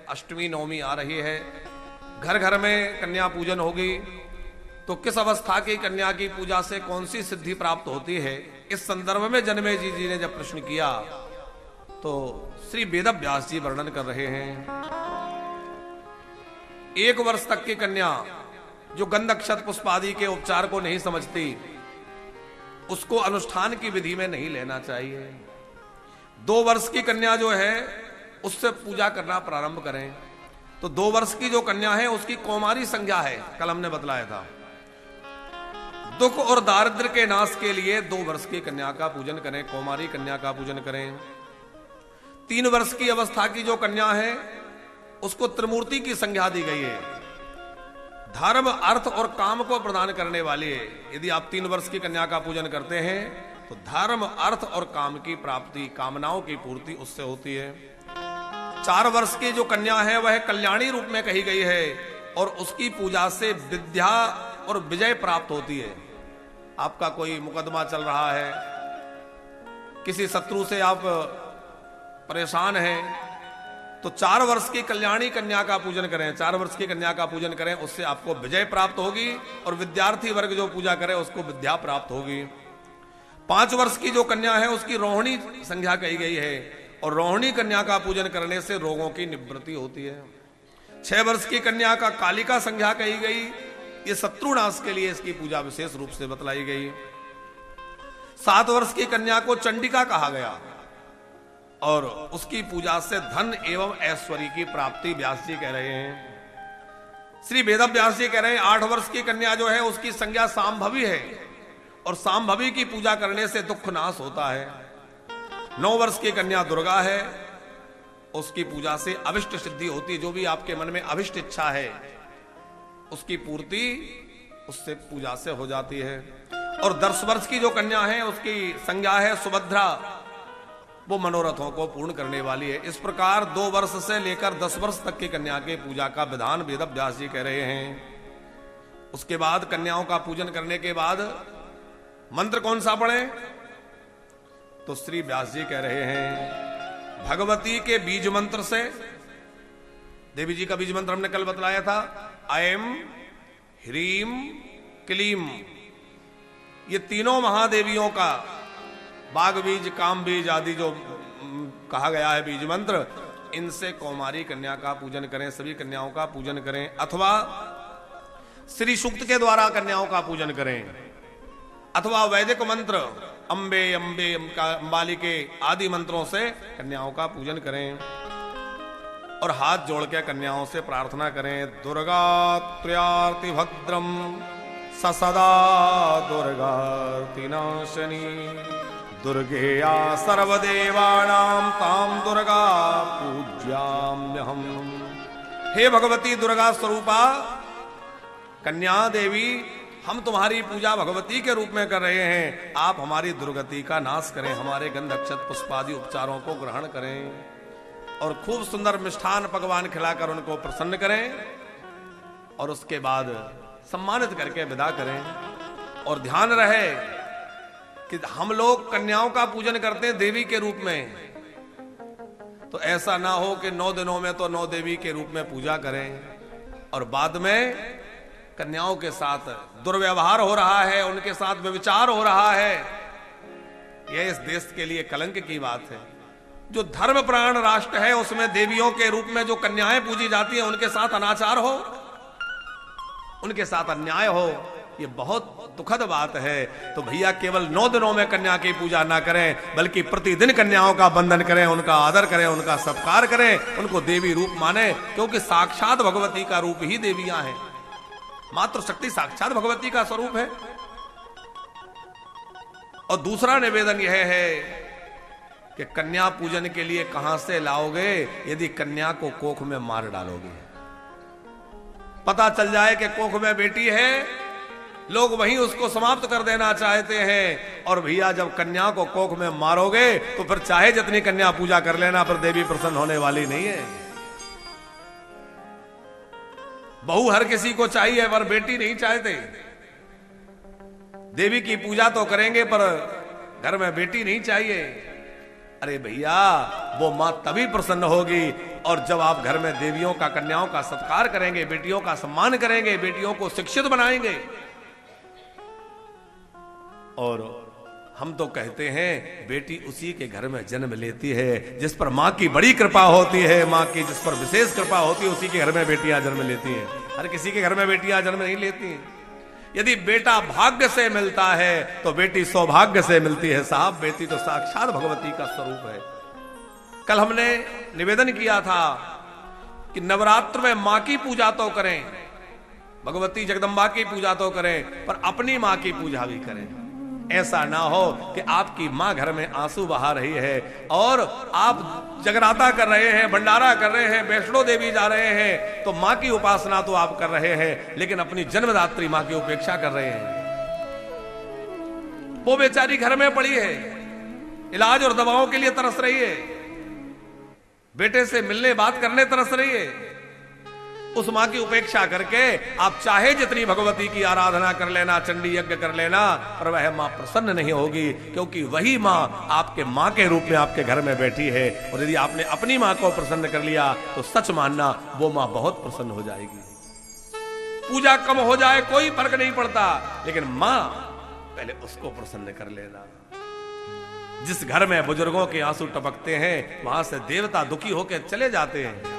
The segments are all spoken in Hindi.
अष्टमी नवमी आ रही है, घर घर में कन्या पूजन होगी, तो किस अवस्था की कन्या की पूजा से कौन सी सिद्धि प्राप्त होती है, इस संदर्भ में जनमेजय जी ने जब प्रश्न किया तो श्री वेदव्यास जी वर्णन कर रहे हैं। 1 वर्ष तक की कन्या जो गंध अक्षत पुष्प आदि के उपचार को नहीं समझती, उसको अनुष्ठान की विधि में नहीं लेना चाहिए। 2 वर्ष की कन्या जो है उससे पूजा करना प्रारंभ करें। तो 2 वर्ष की जो कन्या है उसकी कौमारी संज्ञा है, कल हमने बतलाया था। दुख और दारिद्र्य के नाश के लिए 2 वर्ष की कन्या का पूजन करें, कौमारी कन्या का पूजन करें। 3 वर्ष की अवस्था की जो कन्या है उसको त्रिमूर्ति की संज्ञा दी गई है, धर्म अर्थ और काम को प्रदान करने वाली है। यदि आप 3 वर्ष की कन्या का पूजन करते हैं तो धर्म अर्थ और काम की प्राप्ति, कामनाओं की पूर्ति उससे होती है। 4 वर्ष की जो कन्या है वह कल्याणी रूप में कही गई है और उसकी पूजा से विद्या और विजय प्राप्त होती है। आपका कोई मुकदमा चल रहा है, किसी शत्रु से आप परेशान हैं, तो 4 वर्ष की कल्याणी कन्या का पूजन करें, 4 वर्ष की कन्या का पूजन करें, उससे आपको विजय प्राप्त होगी और विद्यार्थी वर्ग जो पूजा करे उसको विद्या प्राप्त होगी। 5 वर्ष की जो कन्या है उसकी रोहिणी संज्ञा कही गई है और रोहिणी कन्या का पूजन करने से रोगों की निवृत्ति होती है। 6 वर्ष की कन्या का कालिका संज्ञा कही गई, ये शत्रुनाश के लिए इसकी पूजा विशेष रूप से बतलाई गई। 7 वर्ष की कन्या को चंडिका कहा गया और उसकी पूजा से धन एवं ऐश्वर्य की प्राप्ति व्यास जी कह रहे हैं। श्री वेदव्यास जी कह रहे हैं 8 वर्ष की कन्या जो है उसकी संज्ञा सांभवी है और सांभवी की पूजा करने से दुख नाश होता है। 9 वर्ष की कन्या दुर्गा है, उसकी पूजा से अभिष्ट सिद्धि होती है, जो भी आपके मन में अभिष्ट इच्छा है उसकी पूर्ति उससे पूजा से हो जाती है। और 10 वर्ष की जो कन्या है उसकी संज्ञा है सुभद्रा, वो मनोरथों को पूर्ण करने वाली है। इस प्रकार 2 वर्ष से लेकर 10 वर्ष तक की कन्या के पूजा का विधान वेदव्यास जी कह रहे हैं। उसके बाद कन्याओं का पूजन करने के बाद मंत्र कौन सा पढ़े, तो श्री व्यास जी कह रहे हैं भगवती के बीज मंत्र से, देवी जी का बीज मंत्र हमने कल बतलाया था, ऐम ह्रीम क्लीम, ये तीनों महादेवियों का बाघ बीज काम बीज आदि जो कहा गया है बीज मंत्र, इनसे कौमारी कन्या का पूजन करें, सभी कन्याओं का पूजन करें, अथवा श्री सूक्त के द्वारा कन्याओं का पूजन करें, अथवा वैदिक मंत्र अंबे अंबे अंबालिके आदि मंत्रों से कन्याओं का पूजन करें और हाथ जोड़ के कन्याओं से प्रार्थना करें, दुर्गा त्र्यार्ति भद्रम सदा दुर्गार्ति नाशनी दुर्गेया सर्वदेवानां ताम दुर्गा पूज्याम्यहम्। हे भगवती दुर्गा स्वरूपा कन्या देवी, हम तुम्हारी पूजा भगवती के रूप में कर रहे हैं, आप हमारी दुर्गति का नाश करें, हमारे गंध अक्षत पुष्पादि उपचारों को ग्रहण करें और खूब सुंदर मिष्ठान पकवान खिलाकर उनको प्रसन्न करें और उसके बाद सम्मानित करके विदा करें। और ध्यान रहे कि हम लोग कन्याओं का पूजन करते हैं देवी के रूप में, तो ऐसा ना हो कि 9 दिनों में तो 9 देवी के रूप में पूजा करें और बाद में कन्याओं के साथ दुर्व्यवहार हो रहा है, उनके साथ व्यभिचार हो रहा है। यह इस देश के लिए कलंक की बात है। जो धर्म प्राण राष्ट्र है उसमें देवियों के रूप में जो कन्याएं पूजी जाती हैं उनके साथ अनाचार हो, उनके साथ अन्याय हो, ये बहुत दुखद बात है। तो भैया केवल 9 दिनों में कन्या की पूजा ना करें, बल्कि प्रतिदिन कन्याओं का बंधन करें, उनका आदर करें, उनका सत्कार करें, उनको देवी रूप माने, क्योंकि साक्षात भगवती का रूप ही देवियां हैं। मातृ शक्ति साक्षात भगवती का स्वरूप है। और दूसरा निवेदन यह है कि कन्या पूजन के लिए कहां से लाओगे, यदि कन्या को कोख में मार डालोगे। पता चल जाए कि कोख में बेटी है, लोग वहीं उसको समाप्त कर देना चाहते हैं। और भैया जब कन्या को कोख में मारोगे तो फिर चाहे जितनी कन्या पूजा कर लेना, पर देवी प्रसन्न होने वाली नहीं है। बहू हर किसी को चाहिए पर बेटी नहीं चाहते। देवी की पूजा तो करेंगे पर घर में बेटी नहीं चाहिए। अरे भैया वो मां तभी प्रसन्न होगी और जब आप घर में देवियों का, कन्याओं का सत्कार करेंगे, बेटियों का सम्मान करेंगे, बेटियों को शिक्षित बनाएंगे। और हम तो कहते हैं बेटी उसी के घर में जन्म लेती है जिस पर मां की बड़ी कृपा होती है, मां की जिस पर विशेष कृपा होती है, उसी के घर में बेटियां जन्म लेती हैं। हर किसी के घर में बेटियां जन्म नहीं लेती हैं। यदि बेटा भाग्य से मिलता है तो बेटी सौभाग्य से मिलती है। साहब, बेटी तो साक्षात भगवती का स्वरूप है। कल हमने निवेदन किया था कि नवरात्र में मां की पूजा तो करें, भगवती जगदम्बा की पूजा तो करें, पर अपनी मां की पूजा भी करें। ऐसा ना हो कि आपकी मां घर में आंसू बहा रही है और आप जगराता कर रहे हैं, भंडारा कर रहे हैं, वैष्णो देवी जा रहे हैं, तो मां की उपासना तो आप कर रहे हैं, लेकिन अपनी जन्मदात्री मां की उपेक्षा कर रहे हैं। वो बेचारी घर में पड़ी है, इलाज और दवाओं के लिए तरस रही है, बेटे से मिलने बात करने तरस रही है। उस मां की उपेक्षा करके आप चाहे जितनी भगवती की आराधना कर लेना, चंडी यज्ञ कर लेना, पर वह मां प्रसन्न नहीं होगी, क्योंकि वही मां आपके मां के रूप में आपके घर में बैठी है। और यदि आपने अपनी मां को प्रसन्न कर लिया तो सच मानना वो मां बहुत प्रसन्न हो जाएगी। पूजा कम हो जाए कोई फर्क नहीं पड़ता, लेकिन मां पहले उसको प्रसन्न कर लेना। जिस घर में बुजुर्गों के आंसू टपकते हैं वहां से देवता दुखी होकर चले जाते हैं,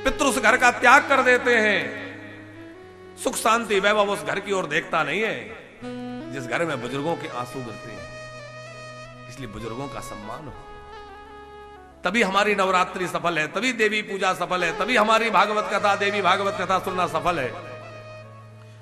पितृ उस घर का त्याग कर देते हैं, सुख शांति वैभव उस घर की ओर देखता नहीं है जिस घर में बुजुर्गों के आंसू गिरते हैं। इसलिए बुजुर्गों का सम्मान हो, तभी हमारी नवरात्रि सफल है, तभी देवी पूजा सफल है, तभी हमारी भागवत कथा, देवी भागवत कथा सुनना सफल है।